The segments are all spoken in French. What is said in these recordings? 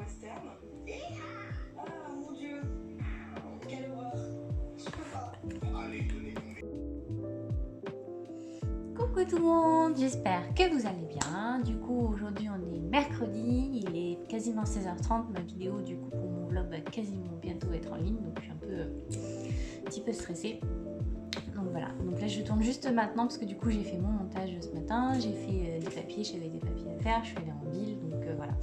externe. Ah mon Dieu, quelle horreur. Je peux pas. Allez, donnez Coucou tout le monde, j'espère que vous allez bien. Du coup aujourd'hui on est mercredi, il est quasiment 16h30, ma vidéo du coup pour mon vlog va quasiment bientôt être en ligne, donc je suis un petit peu stressée. Donc voilà, donc là je tourne juste maintenant parce que du coup j'ai fait mon montage ce matin, j'ai fait des papiers, j'avais des papiers à faire, je suis allée en ville, donc voilà,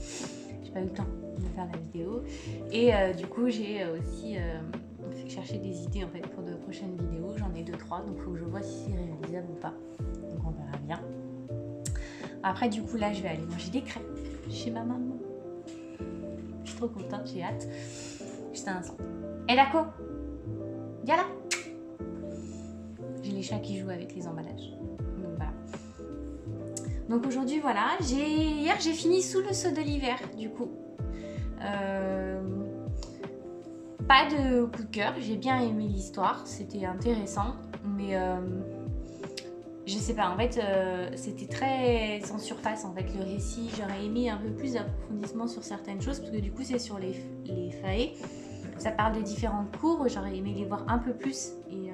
j'ai pas eu le temps de faire la vidéo. Et du coup j'ai aussi cherché des idées en fait pour de prochaines vidéos, j'en ai 2-3, donc il faut que je vois si c'est réalisable ou pas. Donc on verra bien. Après du coup là je vais aller manger des crêpes chez ma maman. Je suis trop contente, j'ai hâte. Juste un instant. Et d'accord, viens là. J'ai les chats qui jouent avec les emballages. Donc voilà. Donc aujourd'hui voilà, hier j'ai fini Sous le sceau de l'hiver du coup. Pas de coup de cœur, j'ai bien aimé l'histoire, c'était intéressant, mais je sais pas, en fait c'était très en surface en fait le récit, j'aurais aimé un peu plus d'approfondissement sur certaines choses parce que du coup c'est sur les faits, ça parle de différentes cours, j'aurais aimé les voir un peu plus et,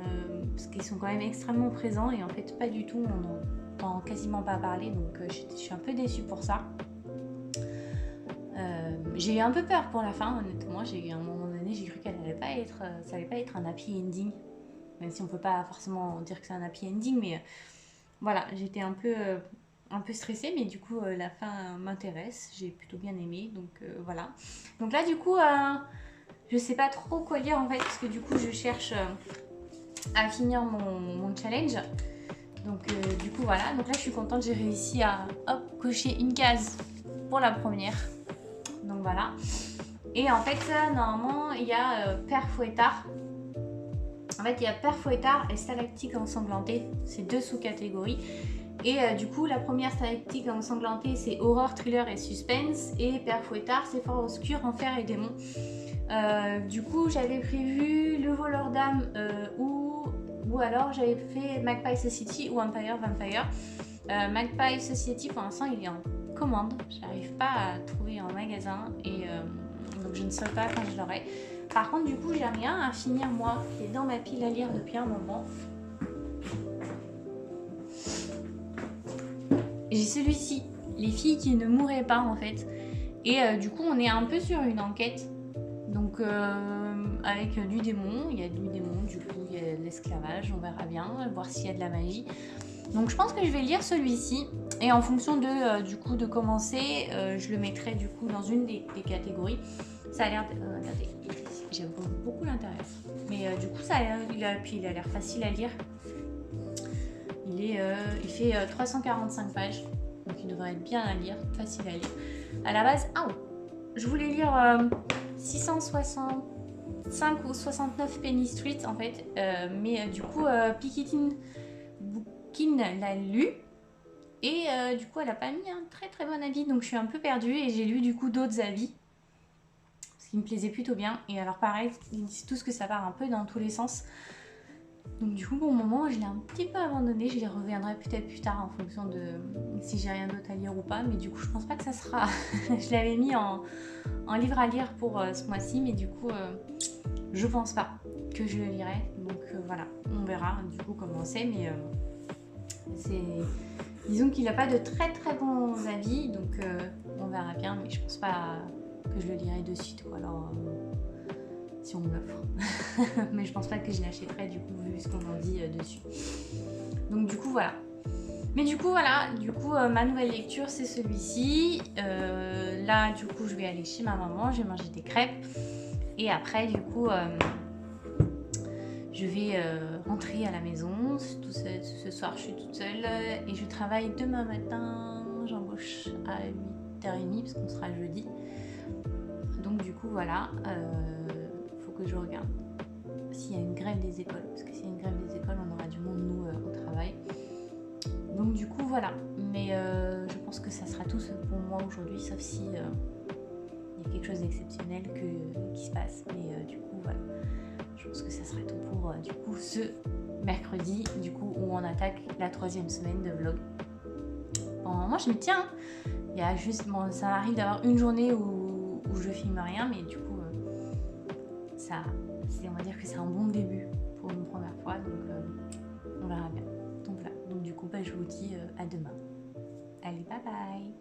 parce qu'ils sont quand même extrêmement présents et en fait pas du tout, on n'en entend quasiment pas parler, donc je suis un peu déçue pour ça. J'ai eu un peu peur pour la fin, honnêtement, j'ai eu un moment donné, j'ai cru qu'elle allait pas être, ça allait pas être un happy ending, même si on peut pas forcément dire que c'est un happy ending, mais voilà, j'étais un peu stressée, mais du coup la fin m'intéresse, j'ai plutôt bien aimé, donc voilà. Donc là du coup, je sais pas trop quoi lire en fait, parce que du coup je cherche à finir mon challenge. Donc du coup voilà, donc là je suis contente, j'ai réussi à cocher une case pour la première. Donc voilà. Et en fait, normalement, il y a Père Fouettard. En fait, il y a Père Fouettard et Stalactique ensanglantée. C'est deux sous-catégories. Et du coup, la première Stalactique ensanglantée, c'est horreur, thriller et suspense. Et Père Fouettard, c'est fort obscur, enfer et démons. Du coup, j'avais prévu Le voleur d'âme ou alors j'avais fait Magpie Society ou Empire Vampire. Magpie Society, pour l'instant, il est en commande. J'arrive pas à trouver en magasin et donc je ne sais pas quand je l'aurai. Par contre, du coup, j'ai rien à finir moi qui est dans ma pile à lire depuis un moment. J'ai celui-ci, Les filles qui ne mourraient pas en fait. Et du coup, on est un peu sur une enquête. Donc avec du démon, il y a du démon, du coup il y a de l'esclavage, on verra bien, voir s'il y a de la magie. Donc je pense que je vais lire celui-ci et en fonction de du coup de commencer, je le mettrai du coup dans une des catégories. Ça a l'air, regardez, j'aime beaucoup l'intérieur. Mais du coup ça a l'air, il a l'air facile à lire. Il fait 345 pages, donc il devrait être bien à lire, facile à lire. À la base, je voulais lire 665 ou 69 Penny Street en fait, mais du coup Piketty Bookin l'a lu et du coup elle a pas mis un très très bon avis, donc je suis un peu perdue et j'ai lu du coup d'autres avis ce qui me plaisait plutôt bien. Et alors pareil, ils disent tous que ça part un peu dans tous les sens, donc du coup pour le moment je l'ai un petit peu abandonné, je les reviendrai peut-être plus tard en fonction de si j'ai rien d'autre à lire ou pas, mais du coup je pense pas que ça sera je l'avais mis en livre à lire pour ce mois-ci, mais du coup je pense pas que je le lirai, donc voilà, on verra du coup comment c'est, mais disons qu'il n'a pas de très très bons avis, donc on verra bien, mais je pense pas que je le lirai de suite, ou alors si on me l'offre. Mais je pense pas que je l'achèterai du coup vu ce qu'on en dit dessus. Donc du coup voilà. Mais du coup voilà, ma nouvelle lecture c'est celui-ci. Là du coup je vais aller chez ma maman, je vais manger des crêpes. Et après du coup je vais rentrer à la maison. Ce soir je suis toute seule et je travaille demain matin. J'embauche à 8h30 parce qu'on sera jeudi. Donc du coup voilà, faut que je regarde s'il y a une grève des écoles. Parce que s'il y a une grève des écoles, on aura du monde nous au travail. Donc du coup voilà, mais je pense que ça sera tout pour moi aujourd'hui, sauf si il y a quelque chose d'exceptionnel qui se passe. Mais du coup voilà, je pense que ça sera tout pour du coup ce mercredi, du coup où on attaque la 3e semaine de vlog. Bon, moi je me tiens, il y a juste, bon, ça m'arrive d'avoir une journée où où je filme rien, mais du coup, on va dire que c'est un bon début pour une première fois, donc on verra bien. Donc voilà, donc du coup, je vous dis à demain. Allez, bye bye.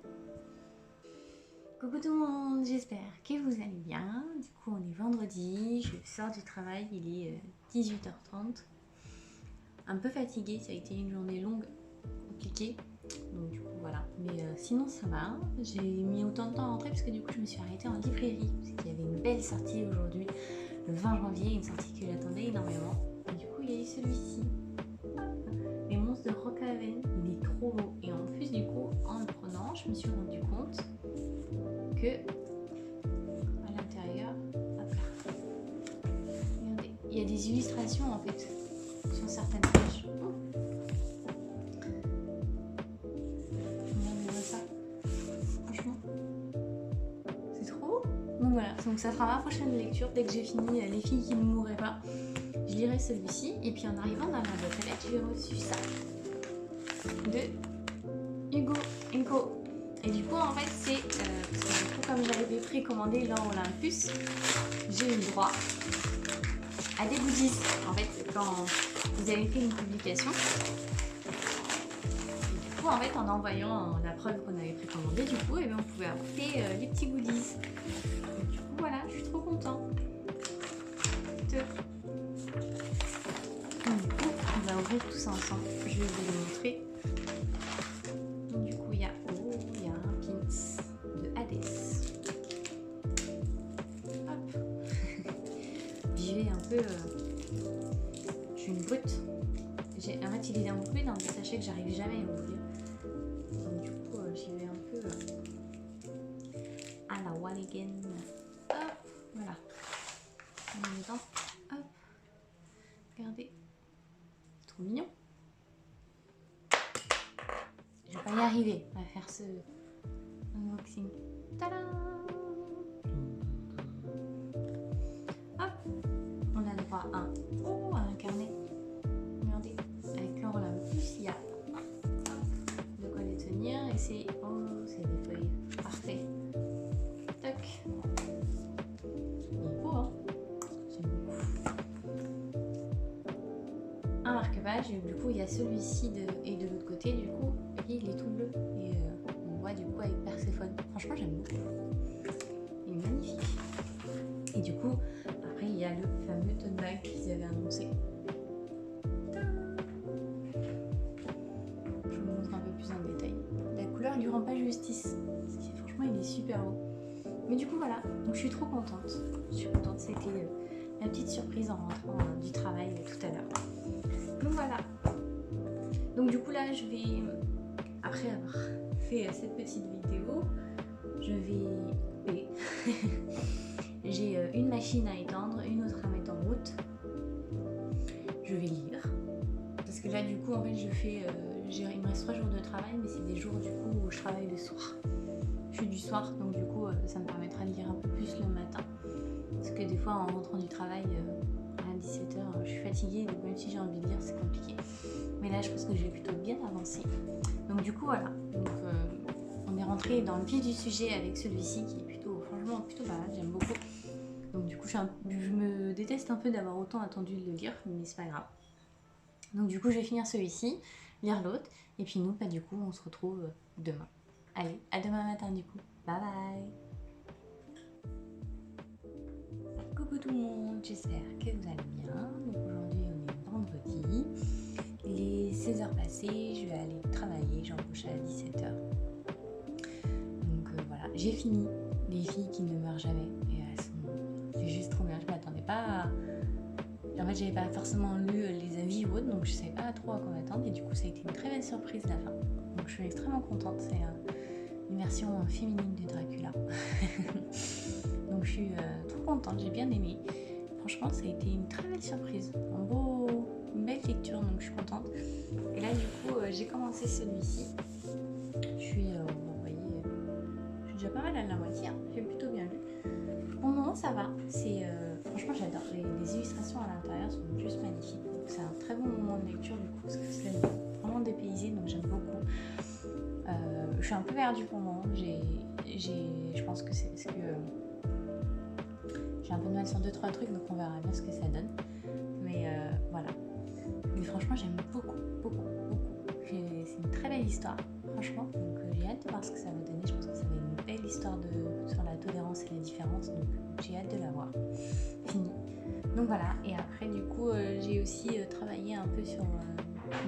Coucou tout le monde, j'espère que vous allez bien. Du coup, on est vendredi, je sors du travail, il est 18h30. Un peu fatiguée, ça a été une journée longue, compliquée. Donc du coup voilà, mais sinon ça va. J'ai mis autant de temps à rentrer parce que du coup je me suis arrêtée en librairie parce qu'il y avait une belle sortie aujourd'hui, le 20 janvier, une sortie que j'attendais énormément. Et du coup il y a eu celui-ci, Les Monstres de Rockhaven. Il est trop beau et en plus du coup en le prenant je me suis rendu compte que à l'intérieur, hop là, regardez, il y a des illustrations en fait sur certaines pages. Donc voilà, donc ça sera ma prochaine lecture. Dès que j'ai fini Les filles qui ne mourraient pas, je lirai celui-ci. Et puis en arrivant dans la boîte aux lettres, j'ai reçu ça de Hugo & Co. Et du coup en fait c'est parce que du coup comme j'avais précommandé l'or Olympus, j'ai eu le droit à des goodies. En fait quand vous avez fait une publication, et du coup en fait en envoyant la preuve qu'on avait précommandé, du coup on pouvait apporter les petits goodies. Voilà, je suis trop contente. Donc, du coup, on va ouvrir tout ça ensemble. Je vais vous le montrer. Donc, du coup, il y a un pins de Hades. Hop. Je vais un peu. Je suis une brute. En fait, il est enveloppé dans des sachets que j'arrive jamais à ouvrir. Donc, du coup, j'y vais un peu à la Walligan. Voilà, on met dedans, hop, regardez, trop mignon. Je vais pas y arriver à faire ce unboxing. Tadam! Hop, on a le droit à un carnet. Regardez, avec l'or Olympus, il y a de quoi les tenir et c'est des feuilles, parfait. Tac. Un marque-page et du coup il y a celui-ci et de l'autre côté du coup il est tout bleu et on voit du coup avec Perséphone. Franchement j'aime beaucoup, il est magnifique. Et du coup après il y a le fameux tote bag qu'ils avaient annoncé. Je vous montre un peu plus en détail. La couleur lui rend pas justice parce que franchement il est super beau. Mais du coup voilà, donc je suis trop contente. C'était la petite surprise en rentrant du travail tout à l'heure. Donc voilà. Donc du coup là je vais, après avoir fait cette petite vidéo, je vais couper. J'ai une machine à étendre, une autre à mettre en route. Je vais lire. Parce que là du coup en fait il me reste 3 jours de travail, mais c'est des jours du coup où je travaille le soir. Je suis du soir, donc du coup ça me permettra de lire un peu plus le matin. Parce que des fois en rentrant du travail à 17h, je suis fatiguée, donc même si j'ai envie de lire, c'est compliqué. Mais là je pense que j'ai plutôt bien avancé. Donc du coup voilà, donc, on est rentré dans le vif du sujet avec celui-ci qui est plutôt, franchement plutôt pas mal, j'aime beaucoup. Donc du coup je me déteste un peu d'avoir autant attendu de le lire, mais c'est pas grave. Donc du coup je vais finir celui-ci, lire l'autre, et puis nous du coup on se retrouve demain. Allez, à demain matin du coup. Bye bye. Coucou tout le monde, j'espère que vous allez bien. Donc aujourd'hui on est vendredi. Il est 16h passées, je vais aller travailler, j'embauche à 17h. Donc voilà, j'ai fini Les filles qui ne meurent jamais. Et c'est juste trop bien, je m'attendais pas à... En fait j'avais pas forcément lu les avis ou autres, donc je savais pas trop à quoi m'attendre. Et du coup ça a été une très belle surprise la fin. Donc je suis extrêmement contente, c'est une version féminine de Dracula. Donc je suis trop contente, j'ai bien aimé. Franchement ça a été une très belle surprise, une belle lecture, donc je suis contente. Et là du coup j'ai commencé celui-ci. Je suis, vous voyez, je suis déjà pas mal à la moitié, hein. J'ai plutôt bien lu. Pour le moment ça va, franchement j'adore, les illustrations à l'intérieur sont juste magnifiques. Donc c'est un très bon moment de lecture du coup, parce que c'est vraiment dépaysé, donc j'aime beaucoup. Je suis un peu perdue pour le moment, je pense que c'est parce que J'ai un peu de mal sur 2-3 trucs, donc on verra bien ce que ça donne. Mais voilà. Mais franchement, j'aime beaucoup. C'est une très belle histoire, franchement. Donc j'ai hâte de voir ce que ça va donner. Je pense que ça va être une belle histoire sur la tolérance et la différence. Donc j'ai hâte de la voir. Fini. Donc voilà. Et après, du coup, j'ai aussi travaillé un peu sur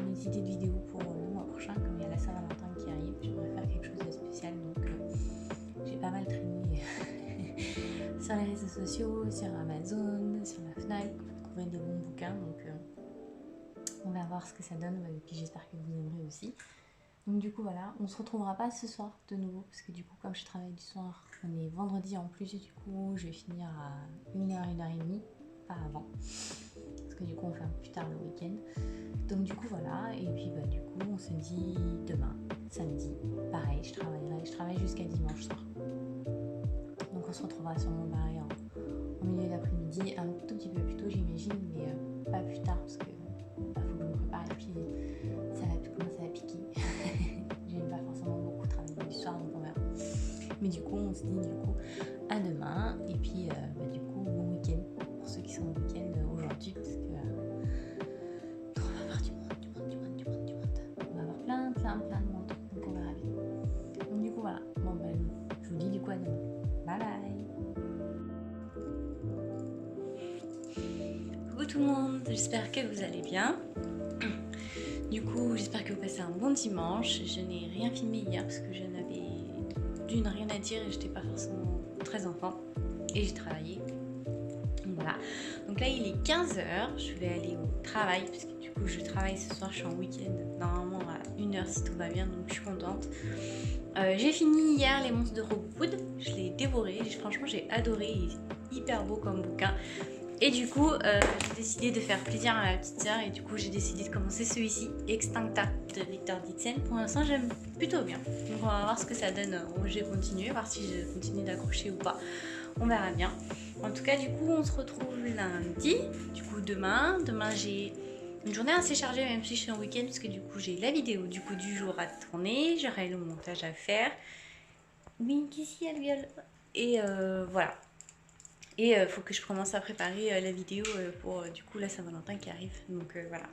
mes idées de vidéos pour le mois prochain. Comme il y a la Saint-Valentin qui arrive, j'aimerais faire quelque chose de spécial. Donc j'ai pas mal traîné sur les réseaux sociaux, sur Amazon, sur la Fnac, pour trouver de bons bouquins. Donc on va voir ce que ça donne. Et puis j'espère que vous aimerez aussi. Donc du coup voilà, on se retrouvera pas ce soir de nouveau. Parce que du coup comme je travaille du soir, on est vendredi en plus. Du coup je vais finir à 1h, 1h30. Pas avant. Parce que du coup on fait un peu plus tard le week-end. Donc du coup voilà. Et puis du coup on se dit demain, samedi. Pareil, je travaille jusqu'à dimanche soir. Donc on se retrouvera sûrement pareil en milieu d'après-midi, un tout petit peu plus tôt j'imagine, mais pas plus tard parce que faut que je me prépare et puis ça va commencer à piquer. J'aime pas forcément beaucoup travailler du soir, donc on verra. Mais du coup on se dit à demain et puis du coup bon week-end pour ceux qui sont au week-end aujourd'hui parce que on va avoir du monde. On va avoir plein de monde, donc on verra bien. Donc du coup voilà, bon je vous dis du coup à demain. Bye bye. Coucou tout le monde, j'espère que vous allez bien. Du coup, j'espère que vous passez un bon dimanche. Je n'ai rien filmé hier parce que je n'avais rien à dire et j'étais pas forcément très en forme. Et j'ai travaillé. Donc voilà. Donc là, il est 15h. Je vais aller au travail parce que du coup, je travaille ce soir. Je suis en week-end. Normalement à 1h si tout va bien. Donc je suis contente. J'ai fini hier Les Monstres de Rookwood. Je l'ai dévoré. Franchement, j'ai adoré. Il est hyper beau comme bouquin. Et du coup, j'ai décidé de faire plaisir à ma petite sœur et du coup, j'ai décidé de commencer celui-ci, Extincta de Victor Ditzen. Pour l'instant, j'aime plutôt bien. Donc, on va voir ce que ça donne. Je vais continuer, voir si je continue d'accrocher ou pas. On verra bien. En tout cas, du coup, on se retrouve lundi. Du coup, demain, j'ai une journée assez chargée, même si je suis en week-end, parce que du coup, j'ai la vidéo du jour à tourner. J'aurai le montage à faire. Oui, qu'ici, elle viole. Et voilà. Et il faut que je commence à préparer la vidéo pour du coup la Saint-Valentin qui arrive. Donc voilà.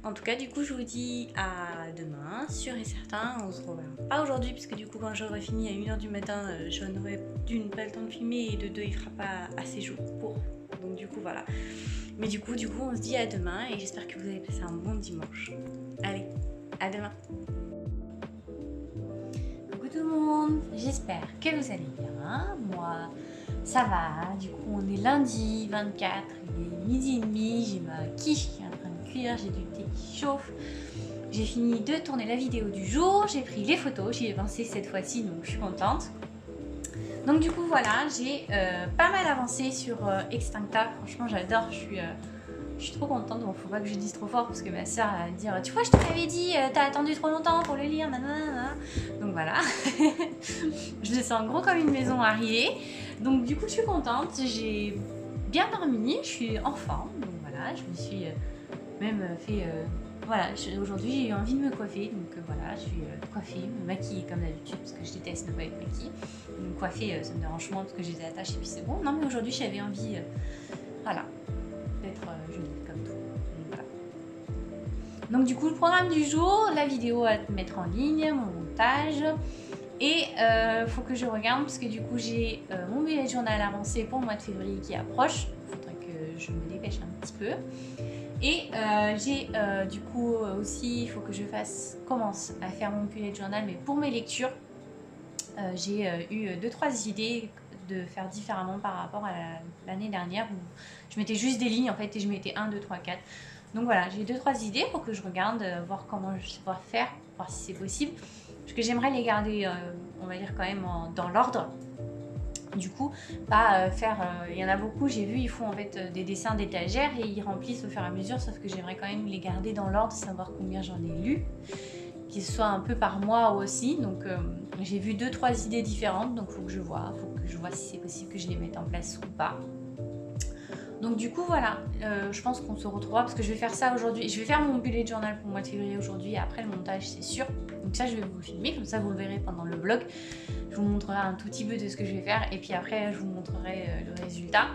En tout cas, du coup, je vous dis à demain, sûr et certain. On se reverra pas aujourd'hui, puisque du coup, quand j'aurai fini à 1h du matin, je n'aurai d'une pas le temps de filmer et de deux, il fera pas assez jour pour. Donc du coup, voilà. Mais du coup, on se dit à demain et j'espère que vous avez passé un bon dimanche. Allez, à demain. Coucou tout le monde, j'espère que vous allez bien. Moi, ça va, du coup on est lundi 24, il est 12h30, j'ai ma quiche qui est en train de cuire, j'ai du thé qui chauffe. J'ai fini de tourner la vidéo du jour, j'ai pris les photos, j'y ai avancé cette fois-ci donc je suis contente. Donc du coup voilà, j'ai pas mal avancé sur Extincta, franchement j'adore, je suis trop contente. Bon, faut pas que je dise trop fort parce que ma soeur va me dire tu vois je te l'avais dit, t'as attendu trop longtemps pour le lire, nanana. Donc voilà. Je le sens gros comme une maison arrivée. Donc du coup je suis contente, j'ai bien dormi, je suis en forme. Donc voilà, je me suis même fait... voilà, aujourd'hui j'ai eu envie de me coiffer. Donc voilà, je suis coiffée, me maquiller comme d'habitude parce que je déteste ne pas être maquillée. Me coiffer ça me dérange moins parce que j'ai des attaches et puis c'est bon. Non mais aujourd'hui j'avais envie... voilà. D'être jolie comme tout. Donc, voilà. Donc du coup le programme du jour, la vidéo à mettre en ligne, mon montage et faut que je regarde parce que du coup j'ai mon bullet journal avancé pour le mois de février qui approche. Il faudrait que je me dépêche un petit peu et j'ai du coup aussi il faut que je commence à faire mon bullet journal mais pour mes lectures j'ai eu 2-3 idées de faire différemment par rapport à l'année dernière où je mettais juste des lignes en fait et je mettais 1, 2, 3, 4. Donc voilà, j'ai 2-3 idées pour que je regarde, voir comment je vais faire, voir si c'est possible. Parce que j'aimerais les garder, on va dire quand même dans l'ordre. Du coup, pas faire... il y en a beaucoup, j'ai vu, ils font en fait des dessins d'étagères et ils remplissent au fur et à mesure, sauf que j'aimerais quand même les garder dans l'ordre, savoir combien j'en ai lu. Qu'ils soient un peu par mois aussi, donc j'ai vu 2-3 idées différentes, donc faut que je vois si c'est possible que je les mette en place ou pas. Donc du coup voilà, je pense qu'on se retrouvera parce que je vais faire ça aujourd'hui, je vais faire mon bullet journal pour le mois de février aujourd'hui et après le montage c'est sûr. Donc ça je vais vous filmer, comme ça vous le verrez pendant le vlog. Je Je vous montrerai un tout petit peu de ce que je vais faire et puis après je vous montrerai le résultat.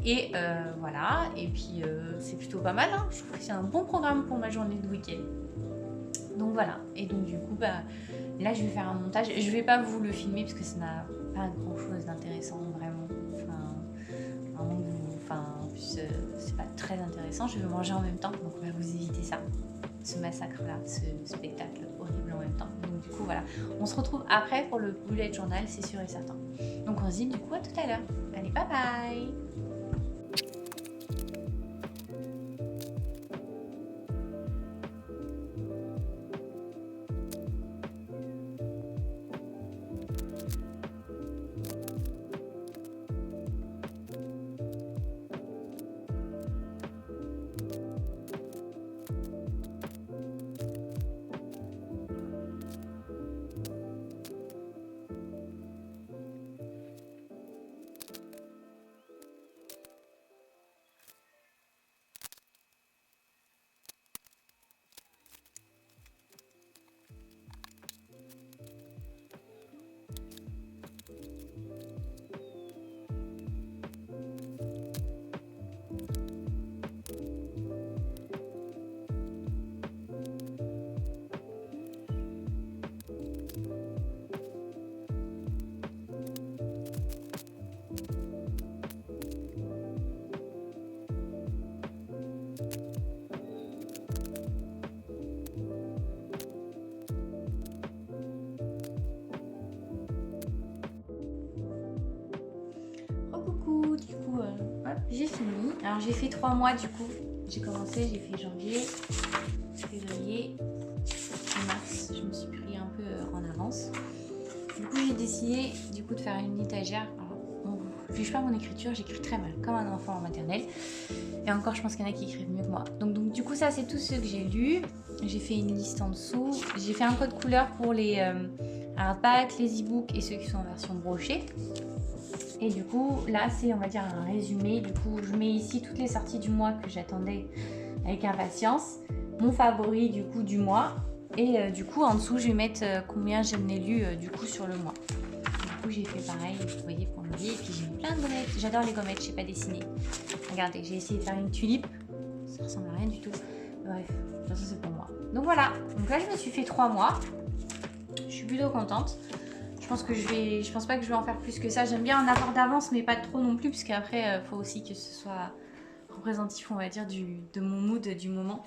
Et voilà, et puis c'est plutôt pas mal, hein. Je trouve que c'est un bon programme pour ma journée de week-end. Donc voilà, et donc du coup, bah, là je vais faire un montage. Je vais pas vous le filmer parce que ça n'a pas grand chose d'intéressant vraiment. En plus c'est pas très intéressant. Je vais manger en même temps, donc on va vous éviter ça. Ce massacre-là, ce spectacle horrible en même temps. Donc du coup voilà, on se retrouve après pour le bullet journal, c'est sûr et certain. Donc on se dit du coup à tout à l'heure. Allez, bye bye. Coucou, du coup, hop, j'ai fini. Alors j'ai fait 3 mois du coup. J'ai commencé, j'ai fait janvier, février, mars. Je me suis pris un peu en avance. Du coup, j'ai décidé du coup de faire une étagère. Alors, bon, je juge pas mon écriture, j'écris très mal, comme un enfant en maternelle. Et encore, je pense qu'il y en a qui écrivent mieux que moi. Donc du coup, ça c'est tout ce que j'ai lu. J'ai fait une liste en dessous. J'ai fait un code couleur pour les hardbacks, les e-books et ceux qui sont en version brochée. Et du coup, là, c'est, on va dire, un résumé. Du coup, je mets ici toutes les sorties du mois que j'attendais avec impatience. Mon favori, du coup, du mois. Et du coup, en dessous, je vais mettre combien j'en ai lu, du coup, sur le mois. Du coup, j'ai fait pareil, vous voyez, pour midi. Et puis, j'ai mis plein de gommettes. J'adore les gommettes, je sais pas dessiner. Regardez, j'ai essayé de faire une tulipe. Ça ressemble à rien du tout. Bref, de toute façon, c'est pour moi. Donc, voilà. Donc là, je me suis fait 3 mois. Je suis plutôt contente. Je pense pas que je vais en faire plus que ça. J'aime bien en avoir d'avance, mais pas trop non plus, parce qu'après, faut aussi que ce soit représentatif, on va dire, de mon mood du moment.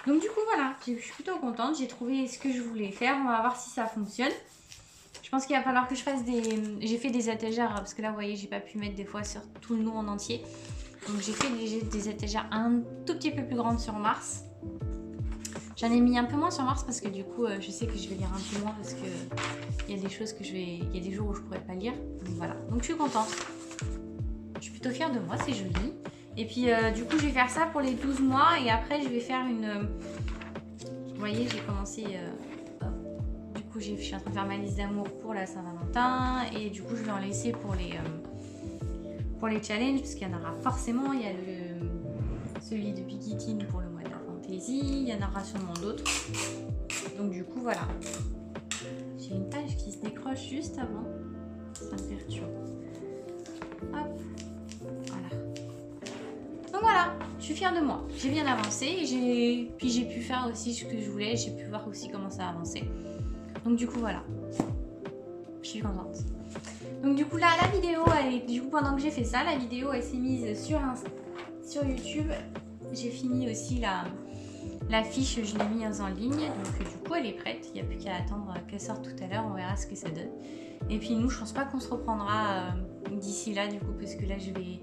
Donc du coup, voilà, je suis plutôt contente. J'ai trouvé ce que je voulais faire. On va voir si ça fonctionne. Je pense qu'il va falloir que je fasse des... J'ai fait des étagères, parce que là, vous voyez, j'ai pas pu mettre des fois sur tout le nom en entier. Donc j'ai fait des étagères un tout petit peu plus grandes sur Mars. J'en ai mis un peu moins sur Mars parce que du coup, je sais que je vais lire un peu moins parce que il y a des choses que il y a des jours où je pourrais pas lire. Donc voilà. Donc je suis contente. Je suis plutôt fière de moi, c'est joli. Et puis du coup, je vais faire ça pour les 12 mois et après, je vais faire une... Vous voyez, j'ai commencé... Du coup, je suis en train de faire ma liste d'amour pour la Saint-Valentin et du coup, je vais en laisser pour les challenges parce qu'il y en aura forcément. Il y a celui de Bikini pour le mois de la fantaisie. Il y en aura sûrement d'autres. Donc du coup, voilà. J'ai une page qui se décroche juste avant. Ça me perturbe. Hop. Voilà. Donc voilà, je suis fière de moi. J'ai bien avancé. Puis j'ai pu faire aussi ce que je voulais. J'ai pu voir aussi comment ça a avancé. Donc du coup, voilà. Je suis contente. Donc du coup, là, la vidéo, du coup, pendant que j'ai fait ça, la vidéo, elle s'est mise sur YouTube. J'ai fini aussi la fiche, je l'ai mise en ligne. Donc du coup, elle est prête. Il n'y a plus qu'à attendre qu'elle sorte tout à l'heure. On verra ce que ça donne. Et puis nous, je pense pas qu'on se reprendra d'ici là, du coup, parce que là, je vais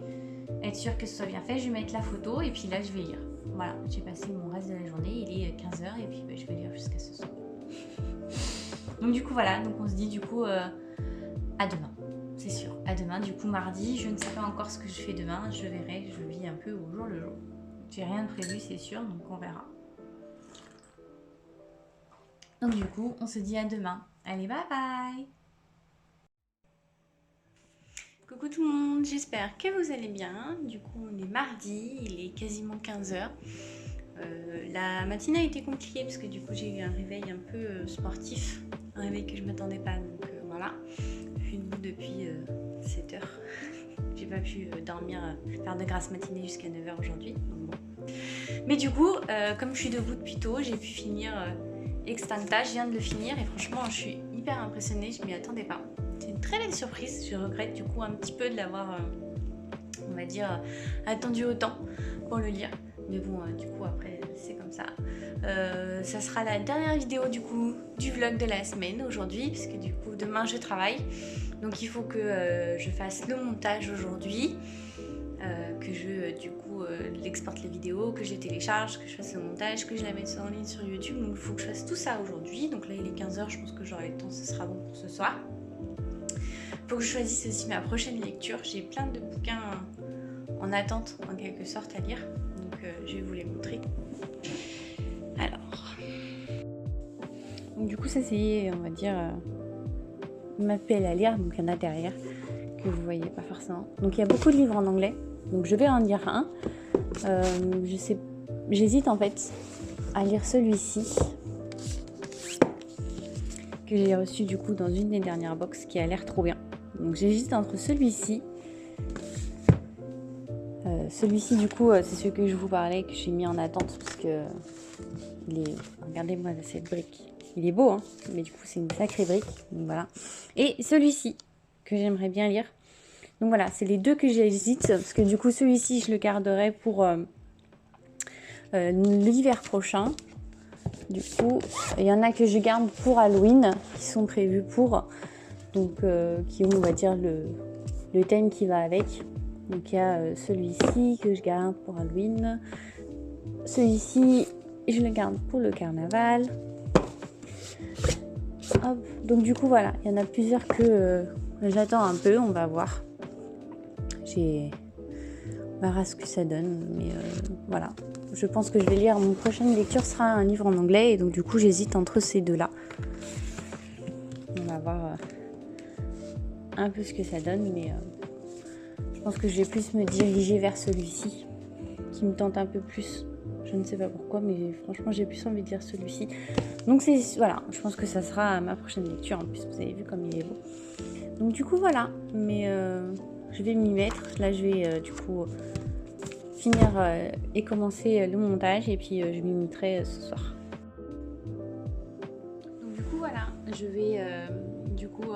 être sûre que ce soit bien fait. Je vais mettre la photo et puis là, je vais lire. Voilà, j'ai passé mon reste de la journée. Il est 15h et puis bah, je vais lire jusqu'à ce soir. Donc du coup, voilà. Donc on se dit du coup à demain. C'est sûr, à demain. Du coup, mardi, je ne sais pas encore ce que je fais demain. Je verrai, je vis un peu au jour le jour. J'ai rien de prévu, c'est sûr, donc on verra. Donc du coup, on se dit à demain. Allez, bye bye! Coucou tout le monde, j'espère que vous allez bien. Du coup, on est mardi, il est quasiment 15h. La matinée a été compliquée parce que du coup, j'ai eu un réveil un peu sportif. Un réveil que je ne m'attendais pas, donc voilà. voilà. Je suis debout depuis 7 heures. J'ai pas pu dormir, faire de grasses matinées jusqu'à 9 heures aujourd'hui. Donc bon. Mais du coup, comme je suis debout depuis tôt, j'ai pu finir Extincta. Je viens de le finir et franchement, je suis hyper impressionnée. Je m'y attendais pas. C'est une très belle surprise. Je regrette du coup un petit peu de l'avoir, on va dire, attendu autant pour le lire. Mais bon, du coup, après, c'est comme ça. Ça sera la dernière vidéo du coup du vlog de la semaine aujourd'hui, puisque du coup, demain, je travaille. Donc, il faut que je fasse le montage aujourd'hui, que je, du coup, l'exporte les vidéos, que je télécharge, que je fasse le montage, que je la mette en ligne sur YouTube. Donc, il faut que je fasse tout ça aujourd'hui. Donc là, il est 15 h, je pense que j'aurai le temps, ce sera bon pour ce soir. Il faut que je choisisse aussi ma prochaine lecture. J'ai plein de bouquins en attente, en quelque sorte, à lire. Je vais vous les montrer. Alors, donc du coup ça c'est, on va dire, m'appelle à lire, donc il y en a derrière que vous voyez pas forcément. Donc il y a beaucoup de livres en anglais, donc je vais en lire un. J'hésite en fait à lire celui-ci que j'ai reçu du coup dans une des dernières box qui a l'air trop bien. Donc j'hésite entre celui-ci. Celui-ci du coup c'est celui que je vous parlais, que j'ai mis en attente parce que regardez-moi cette brique, il est beau hein, mais du coup c'est une sacrée brique, donc voilà. Et celui-ci que j'aimerais bien lire, donc voilà, c'est les deux que j'hésite parce que du coup celui-ci je le garderai pour l'hiver prochain. Du coup il y en a que je garde pour Halloween qui sont prévus pour, donc qui ont on va dire le thème qui va avec. Donc il y a celui-ci que je garde pour Halloween. Celui-ci, je le garde pour le carnaval. Hop. Donc du coup voilà, il y en a plusieurs que j'attends un peu, on va voir. On verra ce que ça donne, mais voilà. Je pense que je vais lire, mon prochaine lecture sera un livre en anglais, et donc du coup j'hésite entre ces deux-là. On va voir un peu ce que ça donne, mais je pense que je vais plus me diriger vers celui-ci, qui me tente un peu plus. Je ne sais pas pourquoi, mais franchement, j'ai plus envie de lire celui-ci. Donc voilà, je pense que ça sera ma prochaine lecture. En plus, vous avez vu comme il est beau. Donc du coup, voilà. Mais je vais m'y mettre. Là, je vais du coup finir et commencer le montage. Et puis, je m'y mettrai ce soir. Donc du coup, voilà. Je vais du coup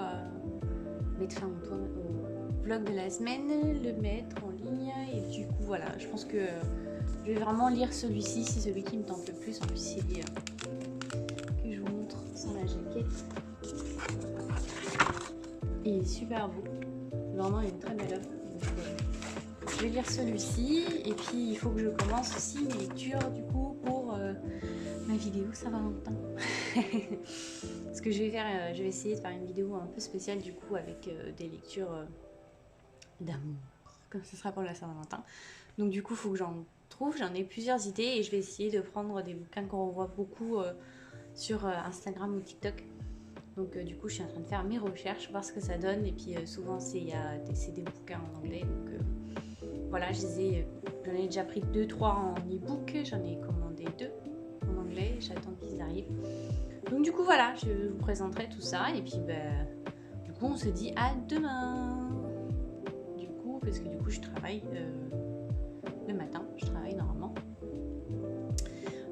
mettre fin au vlog de la semaine, le mettre en ligne. Et du coup, voilà. Je pense que je vais vraiment lire celui-ci, c'est celui qui me tente le plus. En plus, c'est que je vous montre sans la jaquette. Il est super beau. Vraiment, il est une très belle œuvre. Donc, je vais lire celui-ci. Et puis, il faut que je commence aussi mes lectures, du coup, pour ma vidéo Saint-Valentin. Parce que je vais essayer de faire une vidéo un peu spéciale, du coup, avec des lectures d'amour. Comme ce sera pour la Saint-Valentin. Donc, du coup, il faut que j'en ai plusieurs idées et je vais essayer de prendre des bouquins qu'on revoit beaucoup sur Instagram ou TikTok. Donc du coup je suis en train de faire mes recherches, voir ce que ça donne, et puis souvent c'est des bouquins en anglais, donc voilà, j'en ai déjà pris 2-3 en e-book, j'en ai commandé 2 en anglais, j'attends qu'ils arrivent. Donc du coup voilà, je vous présenterai tout ça, et puis du coup on se dit à demain. Du coup, parce que du coup je travaille le matin, je travaille normalement.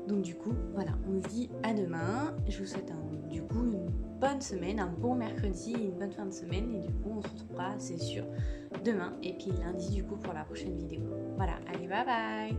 Donc du coup, voilà, on se dit à demain. Je vous souhaite du coup une bonne semaine, un bon mercredi, une bonne fin de semaine. Et du coup, on se retrouvera, c'est sûr, demain. Et puis lundi, du coup, pour la prochaine vidéo. Voilà, allez, bye bye!